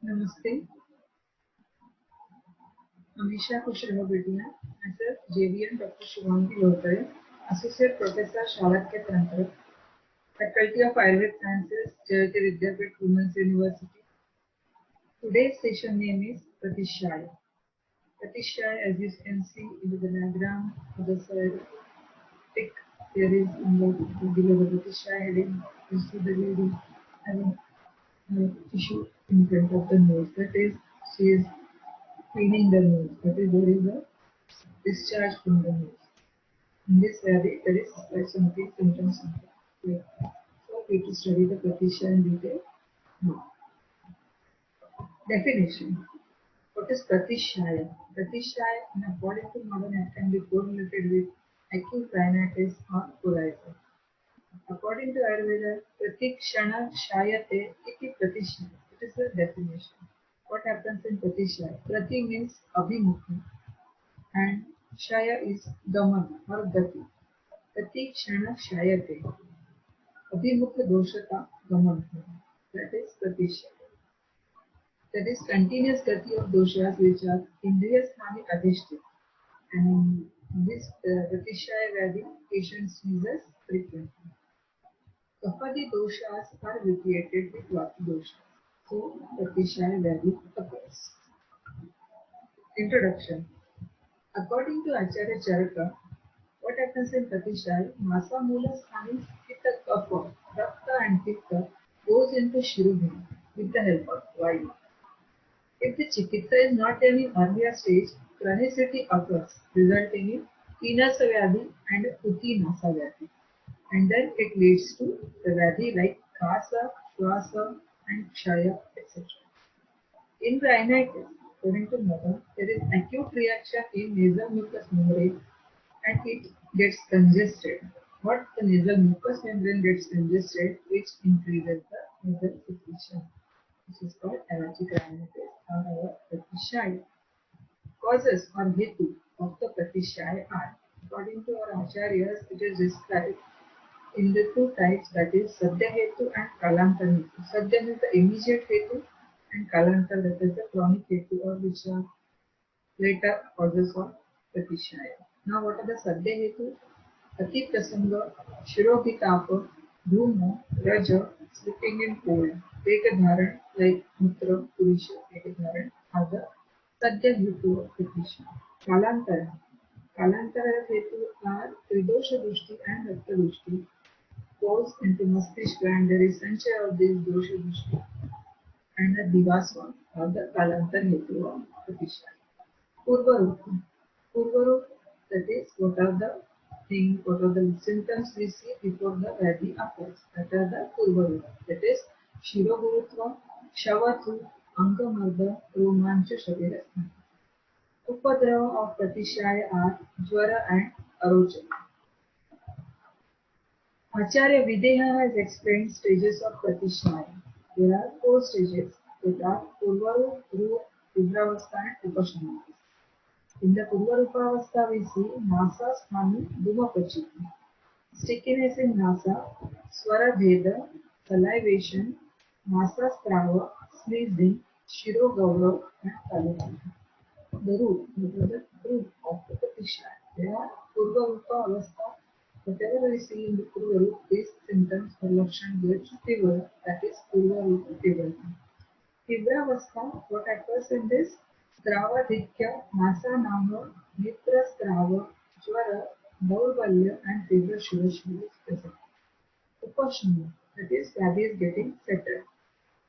Namaste, Amisha Kushravabidia, myself JVM Dr. Shivangi Lotare, Associate Professor Shalakya Tantra, Faculty of Ayurveda Sciences, Jayati Vidyapeeth Women's University. Today's session name is Pratishaya. Pratishaya, as you can see in the diagram, other side, tick, there is in the below the Pratishaya heading, you see the lady having a tissue in front of the nose. That is, she is cleaning the nose. That is, there is a discharge from the nose. In this way, there is something symptoms of the So we to study the Pratisha in detail. Now, definition. What is Pratishaya? Pratishaya, in according to modern can be correlated with acute rhinitis or coryza. According to Ayurveda, Pratikshana Shayate iti Pratishaya. It is the definition. What happens in Pratishaya? Prati means Abhimukha and Shaya is Gaman or Gati. Pratikshana Shayate. Abhimukha doshata gaman. That is pratisha. That is continuous gati of doshas which are indriyasthani adhishthit. And in this pratishaya vyadhi, patient sneezes frequently. Kapadi doshas are vitiated with vati doshas. So pratishaya vyadhi occurs. Introduction. According to Acharya Charaka, what happens in Pratishaya? Masa Mula Sthani Pitta Kapha, Rakta and Pitta goes into Shirubhi with the help of Vayu. If the Chikitsa is not done in earlier stage, chronicity occurs, resulting in Pinasa Vyadhi and Uti Nasa Vyadhi. And then it leads to the Vyadhi like Khasa, Shwasa and Kshaya, etc. In rhinitis, according to Mother, there is acute reaction in nasal mucous membrane and it gets congested. What the nasal mucous membrane gets congested, which increases the nasal secretion. This is called allergic rhinitis or Pratishaya. Causes or hetu of the Pratishaya are, according to our acharyas, it is described in the two types, that is Sadhya hetu and Kalantar hetu. Sadhya means the immediate hetu and Kalantar, that is the chronic hetu or which are later causes of Pratishaya. Now what are the Sadhya hetu? Ati Prasanga, Shirobhitapa, Dhuma, Raja, sleeping in cold, Ekadharan like Mutra, Purisha, Ekadharan are the Sadhya hetu of Pratisha. Kalantara. Kalantara hetu are Tridosha Dushti and Rakta Dushti goes into Mastishka and there is sanchaya of this Dosha Dushti and the Divasva or the Kalantar hetu of Pratisha. Purvarupa. Purvarup, that is, what are the symptoms we see before the Vyadhi occurs. That are the Purvarup. That is, Shirogurutva, Shavatu, Angamarda, Romancha Shavirasthana. Upadrava of Pratishaya are Jwara and Arochana. Acharya Videha has explained stages of Pratishaya. There are four stages that are Purvarup, Dhruv, Vibravastha and Upashamati. In the Purvarupavastha, we see Nasa Sthani Dhumapachiti. Stickiness in Nasa, Swara Bheda, salivation, Nasa Strava, sneezing, Shiro Gaurav, and Kalupana. The root of the Pratisha. There are Purvarupa Avastha. Whatever we see in the Purvarup, these symptoms or Lakshan gets fever, that is Purvarupa fever. Vibravastha, what occurs in this? Stravadhikya, Nasa Nama, Nitra Strava, Jwara, Daurvalya and fever Shivashva is present. Upashana, that is Vyadhi is getting settled.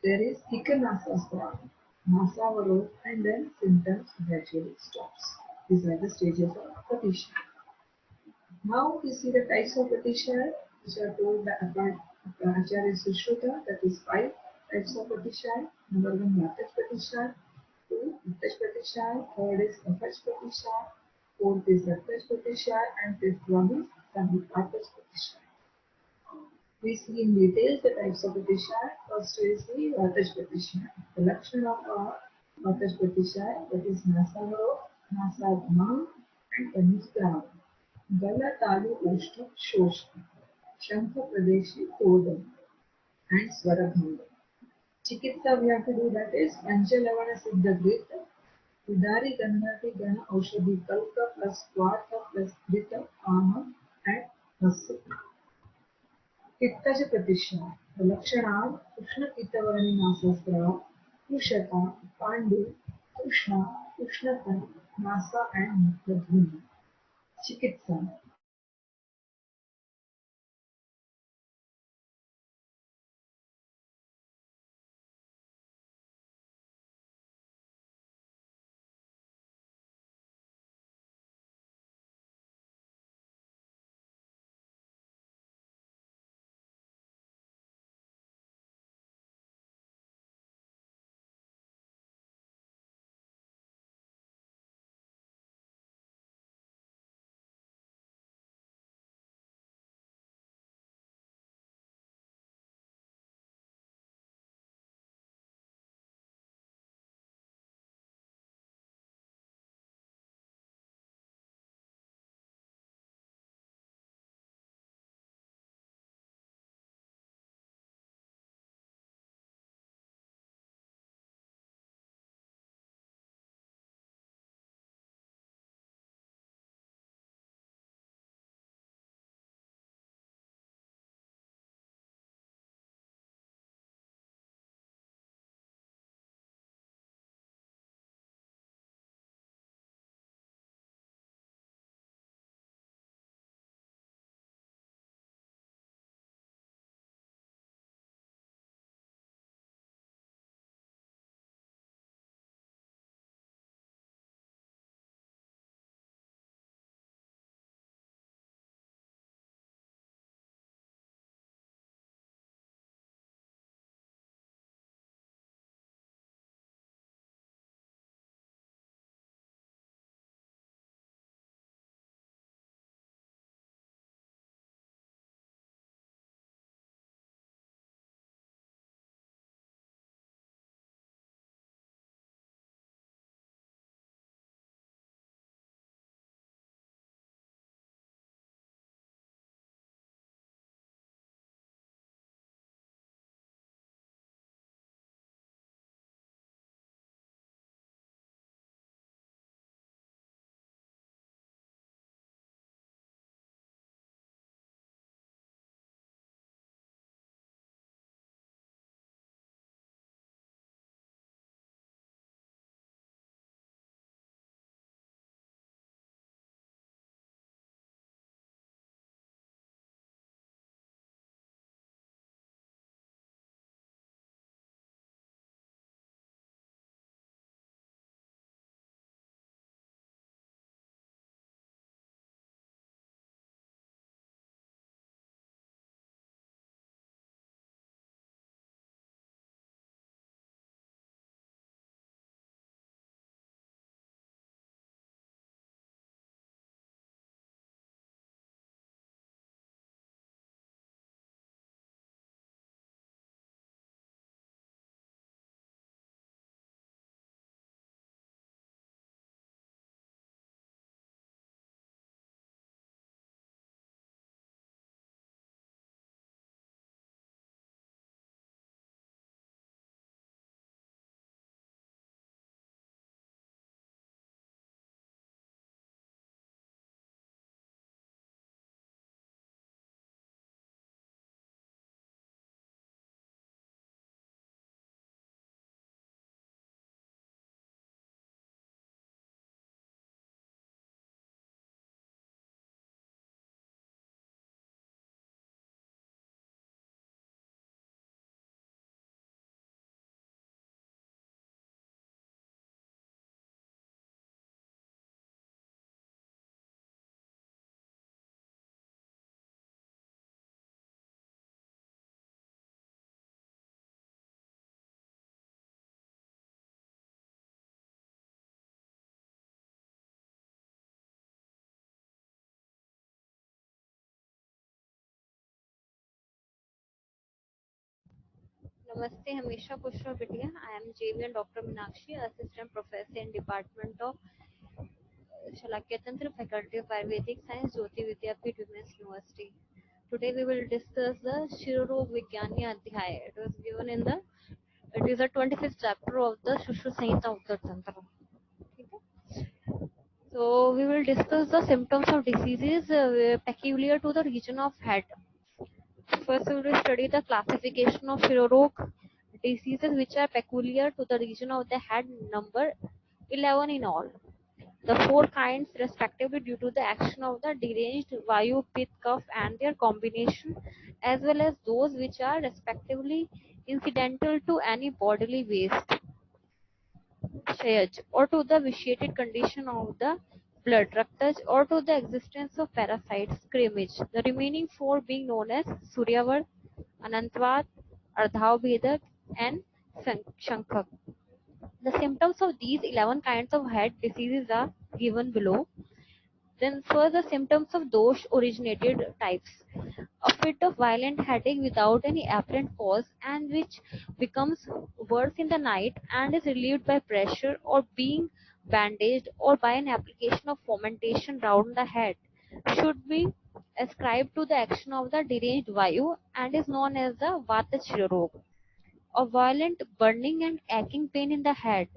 There is Thika Nasa Strava, Nasa Varot and then symptoms gradually stops. These are the stages of Pratisha. Now we see the types of Pratisha which are told by Acharya Sushruta, that is 5 types of Pratisha. Number 1 Vataj Pratisha, 2 Pittash Pratisha, 3rd is Kapach Pratisha, 4th is Raktaj Pratisha and 5th one is Samhipatas Pratisha. We see in details the types of Pratisha. First is the Vataj Pratisha. The Lakshan of Vataj Pratisha, that is Nasavaro, Nasadma and Paniskrava. Gala Talu Ushta Shoshta, Shankha Pradeshi Todam and Swarabhanga. Chikitsa we have to do that is Panchalavana Siddha Grita, Udari Gandhati Gana Aushadhi Kalka plus Vata plus Grita Ama and Vasu. पित्ताचे प्रतिष्ठा लक्षणात उष्णपित्तवर्णी नासास्त्राव कृशता पांडु कृष्णा उष्णता NASA and मुखध्वनि चिकित्सा Namaste, Hamisha Pushpa Bitia. I am JVN Dr. Minakshi, Assistant Professor in Department of Shalakyatantra Faculty of Ayurvedic Science, Jyoti Vidyapeeth Women's University. Today we will discuss the Shiroro Vigyani Adhyay. It was given in the It is the 25th chapter of the Sushru Samhita Uttara Tantra. So we will discuss the symptoms of diseases peculiar to the region of head. First, we will study the classification of Shirorog diseases which are peculiar to the region of the head, number 11 in all. The four kinds respectively due to the action of the deranged Vayu, Pitta, Kapha and their combination, as well as those which are respectively incidental to any bodily waste, Shayaj, or to the vitiated condition of the blood, Raktaj, or to the existence of parasites, Scrimmage. The remaining four being known as Suryavad, Anantvad, Ardhavbhedak, and Shankak. The symptoms of these 11 kinds of head diseases are given below. Then further symptoms of dosh originated types. A fit of violent headache without any apparent cause and which becomes worse in the night and is relieved by pressure or being bandaged or by an application of fomentation round the head should be ascribed to the action of the deranged vayu and is known as the vata shirorog. A violent burning and aching pain in the head,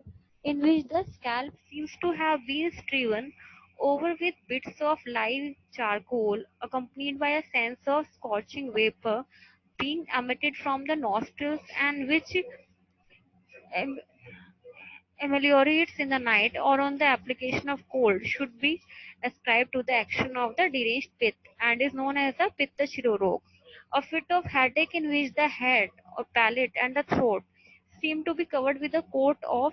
in which the scalp seems to have been striven over with bits of live charcoal, accompanied by a sense of scorching vapor being emitted from the nostrils, and which am- ameliorates in the night or on the application of cold, should be ascribed to the action of the deranged pith and is known as the pitta shirorog. A fit of headache in which the head or palate and the throat seem to be covered with a coat of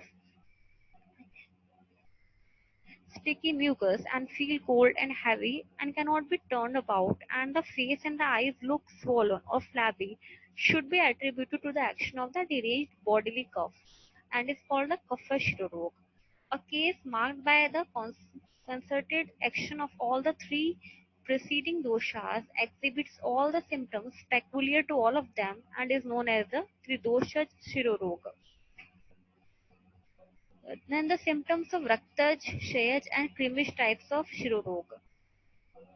sticky mucus and feel cold and heavy and cannot be turned about, and the face and the eyes look swollen or flabby, should be attributed to the action of the deranged bodily cough and is called the kapha shirorog. A case marked by the concerted action of all the three preceding doshas exhibits all the symptoms peculiar to all of them and is known as the Tridosha Shiroroga. Then the symptoms of Raktaj, Shayaj and Krimish types of Shiroroga.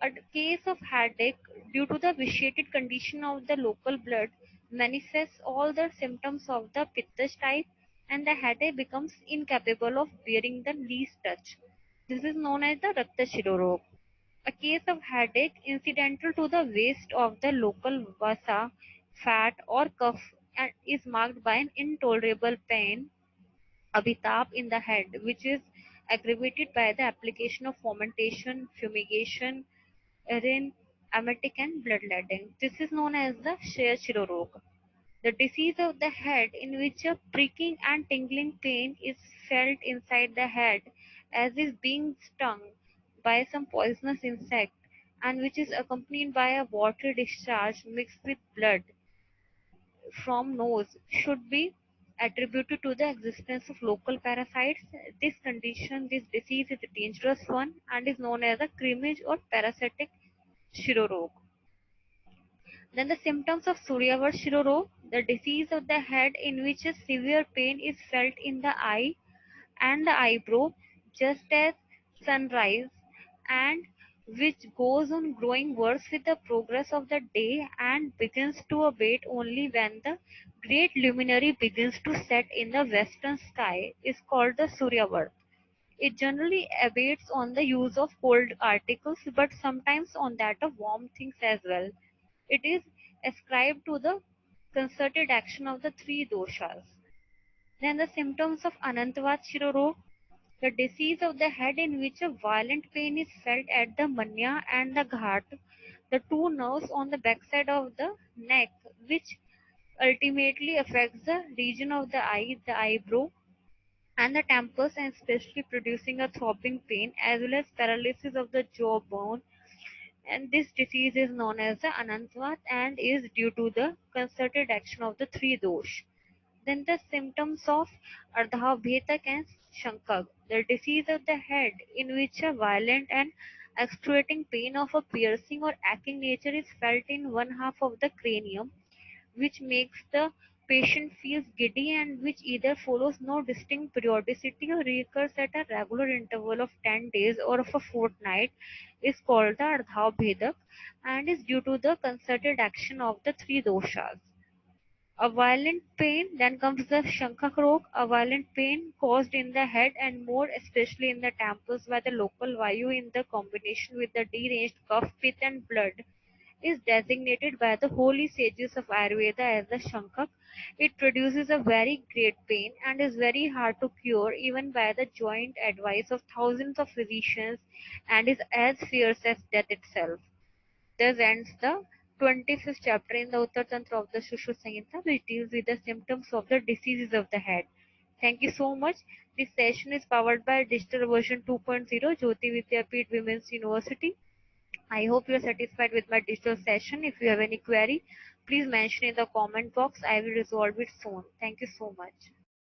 A case of headache due to the vitiated condition of the local blood manifests all the symptoms of the Pittash type and the headache becomes incapable of bearing the least touch. This is known as the Rakta Shirorog. A case of headache incidental to the waste of the local vasa, fat or cough and is marked by an intolerable pain abhitap in the head, which is aggravated by the application of fomentation, fumigation, urine, emetic, and bloodletting. This is known as the Shaya Shirorog. The disease of the head in which a pricking and tingling pain is felt inside the head as is being stung by some poisonous insect and which is accompanied by a watery discharge mixed with blood from nose should be attributed to the existence of local parasites. This disease is a dangerous one and is known as a crimmage or parasitic shirorog. Then the symptoms of Suryavar Shirorog, the disease of the head in which a severe pain is felt in the eye and the eyebrow just as sunrise and which goes on growing worse with the progress of the day and begins to abate only when the great luminary begins to set in the western sky is called the Suryavar. It generally abates on the use of cold articles but sometimes on that of warm things as well. It is ascribed to the concerted action of the three doshas. Then the symptoms of Anantavad Shirorog, the disease of the head in which a violent pain is felt at the manya and the ghat, the two nerves on the backside of the neck, which ultimately affects the region of the eye, the eyebrow, and the temples, and especially producing a throbbing pain as well as paralysis of the jawbone. And this disease is known as the Anantvat and is due to the concerted action of the three dosh. Then the symptoms of Ardhavbhetak and Shankag, the disease of the head in which a violent and excruciating pain of a piercing or aching nature is felt in one half of the cranium, which makes the patient feels giddy and which either follows no distinct periodicity or recurs at a regular interval of 10 days or of a fortnight, is called the Ardhavbhedak and is due to the concerted action of the three doshas. A violent pain, then comes the Shankak Rog, a violent pain caused in the head and more especially in the temples by the local vayu in the combination with the deranged cough, pith and blood is designated by the holy sages of Ayurveda as the Shankak. It produces a very great pain and is very hard to cure even by the joint advice of thousands of physicians and is as fierce as death itself. Thus ends the 25th chapter in the Uttar Tantra of the Shushu Samhita, which deals with the symptoms of the diseases of the head. Thank you so much. This session is powered by Digital Version 2.0, Jyoti Vidyapeeth Women's University. I hope you are satisfied with my digital session. If you have any query, please mention in the comment box. I will resolve it soon. Thank you so much.